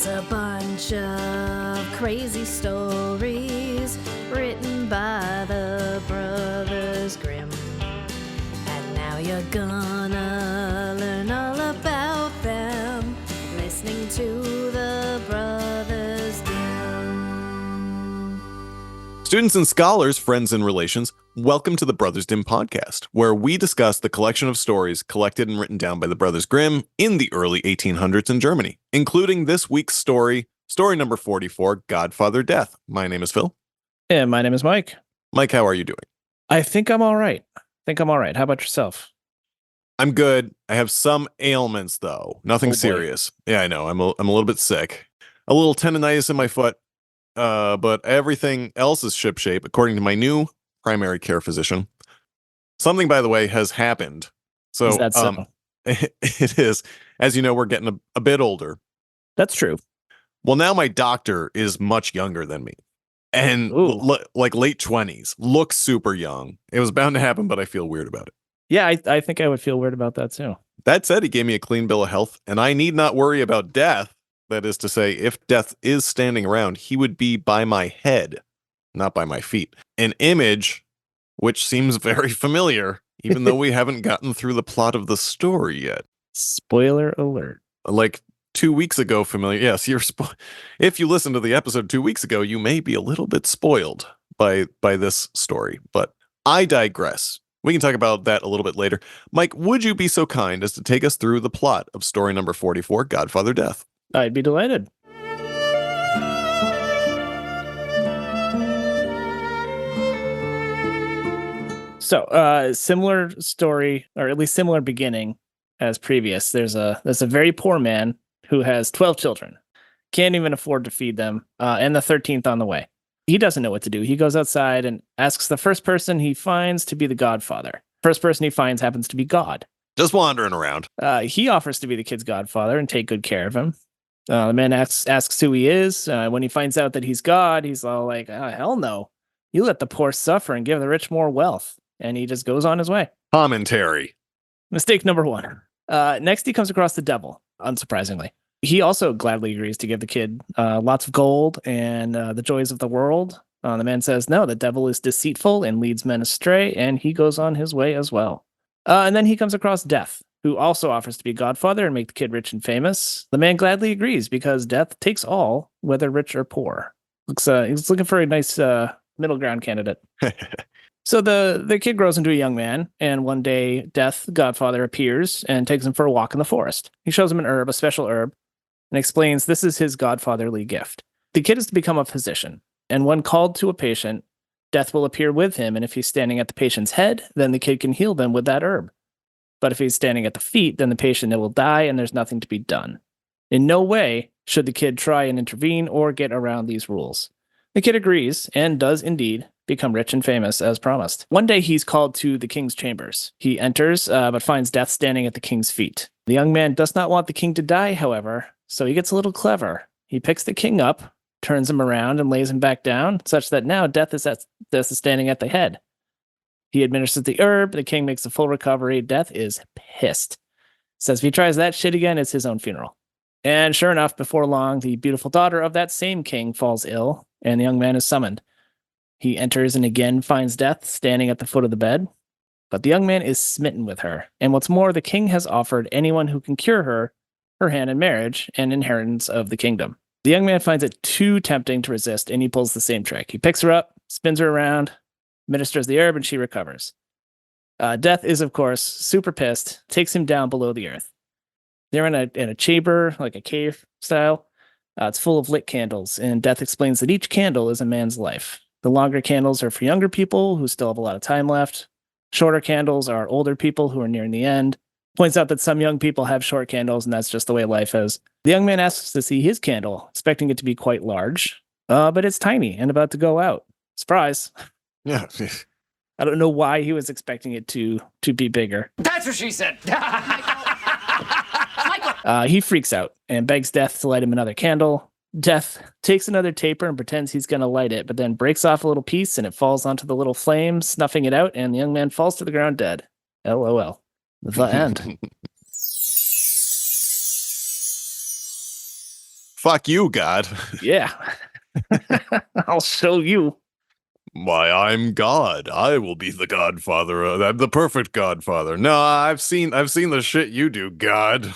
It's a bunch of crazy stories written by the Brothers Grimm. And now you're gonna learn all about them, listening to the Brothers Grimm. Students and scholars, friends and relations, welcome to the Brothers Grimm podcast, where we discuss the collection of stories collected and written down by the Brothers Grimm in the early 1800s in Germany, including this week's story number 44, Godfather Death. My name is Phil. And my name is Mike. Mike, how are you doing? I think I'm all right. How about yourself? I'm good. I have some ailments, though. Nothing Oh, boy. serious. Yeah, I know. I'm a little bit sick. A little tendonitis in my foot. But everything else is shipshape, according to my new primary care physician. Something, by the way, has happened. So, Is that so? It is. As you know, we're getting a bit older. That's true. Well, now my doctor is much younger than me. And Ooh. like late 20s. Looks super young. It was bound to happen, but I feel weird about it. Yeah, I think I would feel weird about that too. That said, he gave me a clean bill of health, and I need not worry about death. That is to say, if death is standing around, he would be by my head, not by my feet. An image which seems very familiar, even though we haven't gotten through the plot of the story yet. Spoiler alert. Like 2 weeks ago, familiar. Yes, if you listened to the episode 2 weeks ago, you may be a little bit spoiled by this story, but I digress. We can talk about that a little bit later. Mike, would you be so kind as to take us through the plot of story number 44, Godfather Death? I'd be delighted. So, similar story, or at least similar beginning as previous. There's a very poor man who has 12 children, can't even afford to feed them, and the 13th on the way. He doesn't know what to do. He goes outside and asks the first person he finds to be the godfather. First person he finds happens to be God. Just wandering around. He offers to be the kid's godfather and take good care of him. The man asks who he is. When he finds out that he's God, he's all like, oh, hell no. You let the poor suffer and give the rich more wealth. And he just goes on his way. Commentary. Mistake number one. Next, he comes across the devil, unsurprisingly. He also gladly agrees to give the kid lots of gold and the joys of the world. The man says, no, the devil is deceitful and leads men astray, and he goes on his way as well. And then he comes across Death, who also offers to be godfather and make the kid rich and famous. The man gladly agrees because Death takes all, whether rich or poor. He's looking for a nice middle ground candidate. So the kid grows into a young man, and one day Death, Godfather, appears and takes him for a walk in the forest. He shows him an herb, a special herb, and explains this is his godfatherly gift. The kid is to become a physician, and when called to a patient, Death will appear with him, and if he's standing at the patient's head, then the kid can heal them with that herb. But if he's standing at the feet, then the patient will die, and there's nothing to be done. In no way should the kid try and intervene or get around these rules. The kid agrees, and does indeed become rich and famous as promised. One day he's called to the king's chambers. He enters, but finds Death standing at the king's feet. The young man does not want the king to die, however, so he gets a little clever. He picks the king up, turns him around, and lays him back down, such that now Death is standing at the head. He administers the herb, the king makes a full recovery. Death is pissed. Says if he tries that shit again, it's his own funeral. And sure enough, before long, the beautiful daughter of that same king falls ill, and the young man is summoned. He enters and again finds Death standing at the foot of the bed, but the young man is smitten with her. And what's more, the king has offered anyone who can cure her hand in marriage and inheritance of the kingdom. The young man finds it too tempting to resist, and he pulls the same trick. He picks her up, spins her around, administers the herb, and she recovers. Death is, of course, super pissed, takes him down below the earth. They're in a chamber, like a cave style. It's full of lit candles, and Death explains that each candle is a man's life. The longer candles are for younger people who still have a lot of time left. Shorter candles are older people who are nearing the end. Points out that some young people have short candles, and that's just the way life is. The young man asks to see his candle, expecting it to be quite large, but it's tiny and about to go out. Surprise. Yeah. I don't know why he was expecting it to be bigger. That's what she said. He freaks out and begs Death to light him another candle. Death takes another taper and pretends he's going to light it, but then breaks off a little piece and it falls onto the little flame, snuffing it out, and the young man falls to the ground dead. LOL. The end. Fuck you, God. Yeah. I'll show you. Why, I'm God. I will be the Godfather. I'm the perfect Godfather. No, I've seen the shit you do, God.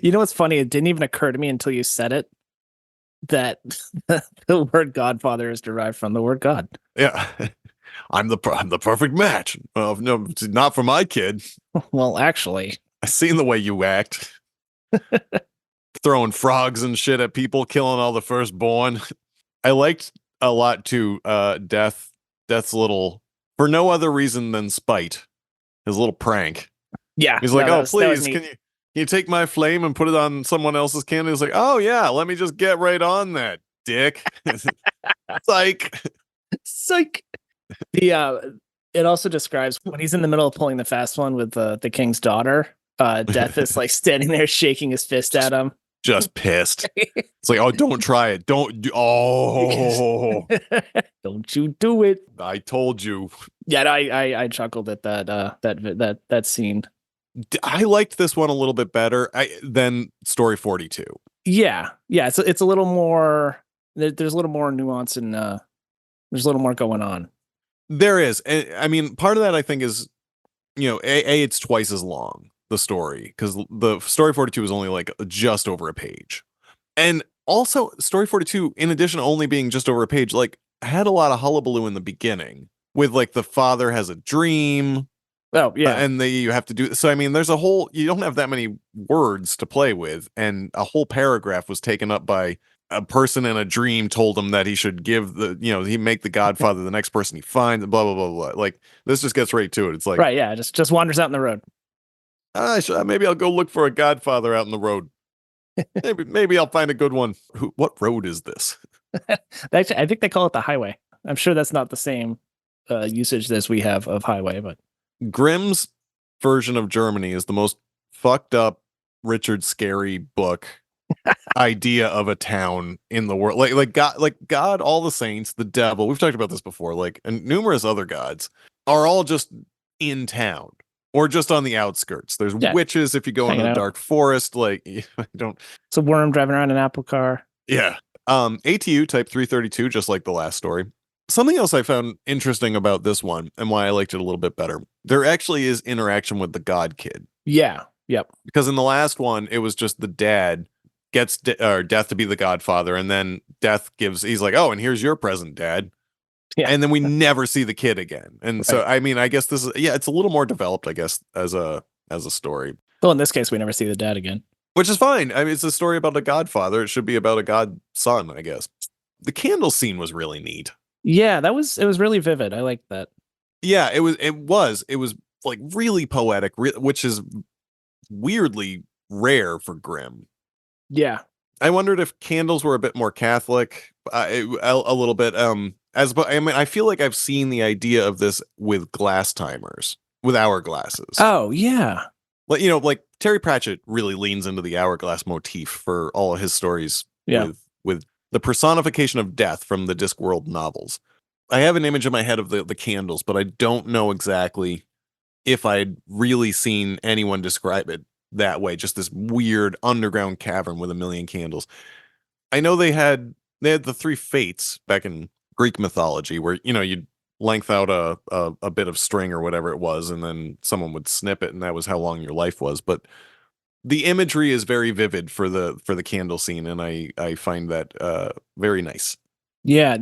You know what's funny? It didn't even occur to me until you said it that the word Godfather is derived from the word God. Yeah. I'm the perfect match. No, not for my kid. Well, actually, I seen the way you act. Throwing frogs and shit at people, killing all the firstborn. I liked a lot too, Death's little, for no other reason than spite, his little prank. yeah. He's no, like, that oh, was- that was please, neat. can you take my flame and put it on someone else's candle? He's like, oh yeah, let me just get right on that, dick. Psych. Psych. The it also describes when he's in the middle of pulling the fast one with the king's daughter. Death is like standing there shaking his fist at him. Just pissed. It's like, oh, don't try it. Oh, Don't you do it. I told you. Yeah, I chuckled at that scene. I liked this one a little bit better than Story 42. Yeah. It's a little more. There's a little more nuance and there's a little more going on. There is. And I mean, part of that I think is, it's twice as long, the story, because the Story 42 is only like just over a page. And also, Story 42, in addition to only being just over a page, like had a lot of hullabaloo in the beginning with like the father has a dream. Oh, yeah. And you have to do so. I mean, you don't have that many words to play with, and a whole paragraph was taken up by a person in a dream told him that he should give he make the Godfather the next person he finds, blah blah blah blah. Like this just gets right to it. It's like, right, yeah, just wanders out in the road. Maybe I'll go look for a Godfather out in the road. maybe I'll find a good one. What road is this? Actually, I think they call it the highway. I'm sure that's not the same usage as we have of highway, but Grimm's version of Germany is the most fucked up Richard Scarry book idea of a town in the world. Like God, all the saints, the devil. We've talked about this before. Like, and numerous other gods are all just in town or just on the outskirts. There's witches if you go into the dark forest. Like, I don't. It's a worm driving around an apple car. Yeah. ATU type 332, just like the last story. Something else I found interesting about this one and why I liked it a little bit better. There actually is interaction with the God Kid. Yeah. Yep. Because in the last one, it was just the dad gets Death to be the Godfather, and then he's like, oh, and here's your present, Dad. Yeah. And then we never see the kid again. And right. So, I mean, I guess this is, it's a little more developed, I guess, as a story. Well, in this case, we never see the dad again. Which is fine. I mean, it's a story about a Godfather. It should be about a godson, I guess. The candle scene was really neat. Yeah, it was really vivid. I liked that. Yeah, it was like really poetic, which is weirdly rare for Grimm. Yeah. I wondered if candles were a bit more Catholic, a little bit. I feel like I've seen the idea of this with glass timers, with hourglasses. Oh, yeah. Like Terry Pratchett really leans into the hourglass motif for all of his stories. Yeah. With the personification of death from the Discworld novels. I have an image in my head of the candles, but I don't know exactly if I'd really seen anyone describe it that way. Just this weird underground cavern with a million candles. I know they had the three fates back in Greek mythology where, you'd length out a bit of string or whatever it was, and then someone would snip it, and that was how long your life was. But the imagery is very vivid for the candle scene, and I find that very nice. Yeah,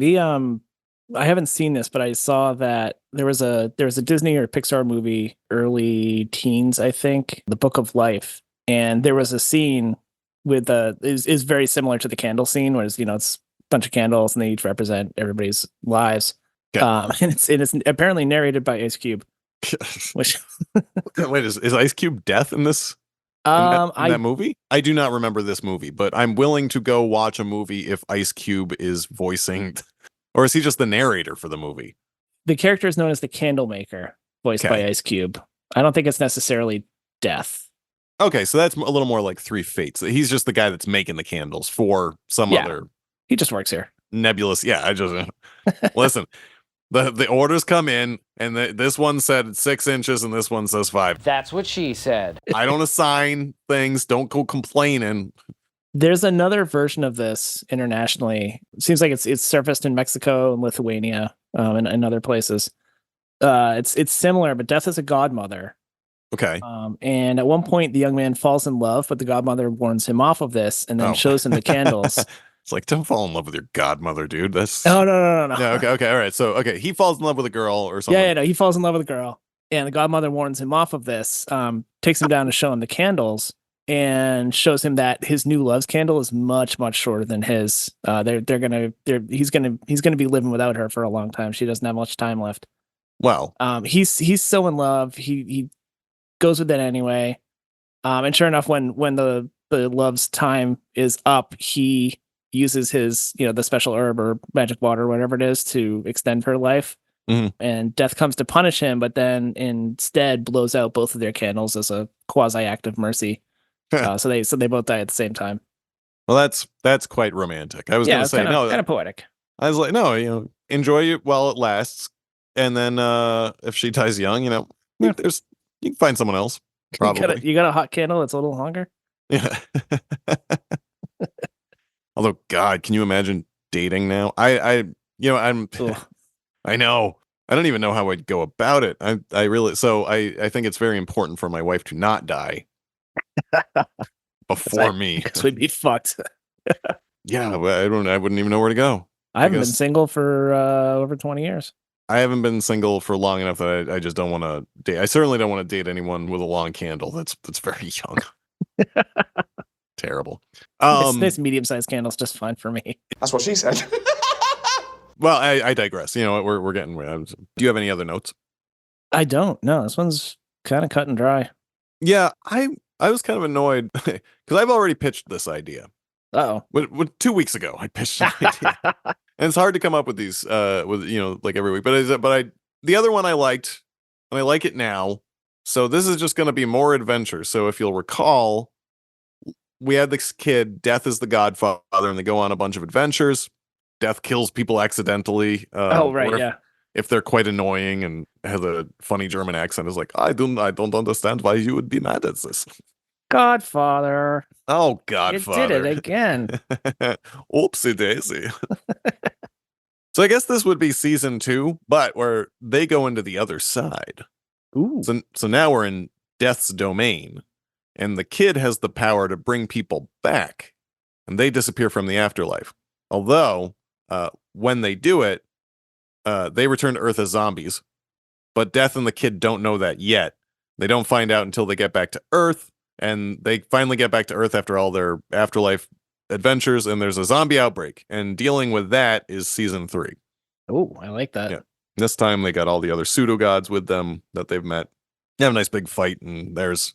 I haven't seen this, but I saw that there was a Disney or Pixar movie, early teens, I think, The Book of Life, and there was a scene with is very similar to the candle scene, where it's it's a bunch of candles and they each represent everybody's lives. Okay. And it's apparently narrated by Ice Cube. Which wait, is Ice Cube Death in this? In that movie? I do not remember this movie, but I'm willing to go watch a movie if Ice Cube is voicing, or is he just the narrator for the movie? The character is known as the Candlemaker, voiced by Ice Cube. I don't think it's necessarily Death. Okay, so that's a little more like Three Fates. He's just the guy that's making the candles for some other. He just works here. Nebulous. Yeah, I just listen. The orders come in, and this one said 6 inches, and this one says 5. That's what she said. I don't assign things. Don't go complaining. There's another version of this internationally. It seems like it's surfaced in Mexico and Lithuania, and other places. It's similar, but Death is a godmother. Okay. And at one point, the young man falls in love, but the godmother warns him off of this and then Oh. shows him the candles. It's like, don't fall in love with your godmother, dude. That's Oh, no. yeah. Okay. All right. So he falls in love with a girl or something. Yeah, no, he falls in love with a girl, and the godmother warns him off of this. Takes him down to show him the candles, and shows him that his new love's candle is much shorter than his. He's gonna be living without her for a long time. She doesn't have much time left. Well, He's so in love. He goes with it anyway. And sure enough, when the love's time is up, he uses his, the special herb or magic water, whatever it is, to extend her life. Mhm. And Death comes to punish him, but then instead blows out both of their candles as a quasi act of mercy. So they both die at the same time. well, that's quite romantic. I was gonna say no. Kind of poetic. I was like, no, enjoy it while it lasts, and then if she dies young, Yeah. you can find someone else. Probably. You got a hot candle that's a little longer. Yeah. Although, God, can you imagine dating now? I'm. Ugh. I know. I don't even know how I'd go about it. I really. So I think it's very important for my wife to not die before me. Because we'd be fucked. Yeah, I wouldn't even know where to go. I haven't been guess- single for over 20 years. I haven't been single for long enough that I just don't want to date. I certainly don't want to date anyone with a long candle. That's very young. Terrible. This medium-sized candle's just fine for me. That's what she said. Well, I digress. You know what? We're getting. Do you have any other notes? I don't. No, this one's kind of cut and dry. Yeah, I was kind of annoyed because I've already pitched this idea. Uh-oh. 2 weeks ago, I pitched an idea. And it's hard to come up with these like every week. But the other one I liked, and I like it now. So this is just going to be more adventure. So if you'll recall, we had this kid, Death is the Godfather, and they go on a bunch of adventures. Death kills people accidentally. Right, or yeah. If they're quite annoying and has a funny German accent, is like, I don't understand why you would be mad at this. Godfather. Oh, Godfather. You did it again. Oopsie daisy. So I guess this would be season 2, but where they go into the other side. Ooh. So now we're in Death's domain, and the kid has the power to bring people back, and they disappear from the afterlife. Although, when they do it, they return to Earth as zombies, but Death and the kid don't know that yet. They don't find out until they get back to Earth, and they finally get back to Earth after all their afterlife adventures, and there's a zombie outbreak, and dealing with that is season 3. Oh, I like that. Yeah. This time they got all the other pseudo gods with them that they've met. They have a nice big fight, and there's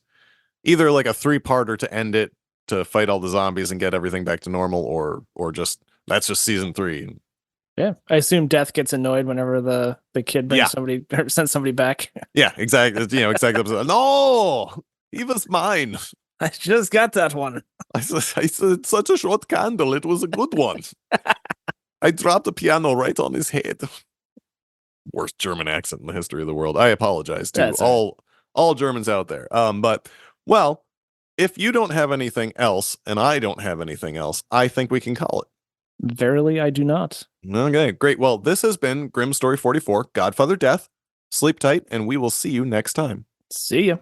either like a 3-parter to end it, to fight all the zombies and get everything back to normal, or just that's just season 3. Yeah, I assume Death gets annoyed whenever the kid brings somebody or sends somebody back. Yeah, exactly. Exactly. No, he was mine. I just got that one. I said such a short candle. It was a good one. I dropped the piano right on his head. Worst German accent in the history of the world. I apologize to That's all Germans out there. But well, if you don't have anything else and I don't have anything else, I think we can call it. Verily, I do not. Okay, great. Well, this has been Grim Story 44, Godfather Death. Sleep tight, and we will see you next time. See ya.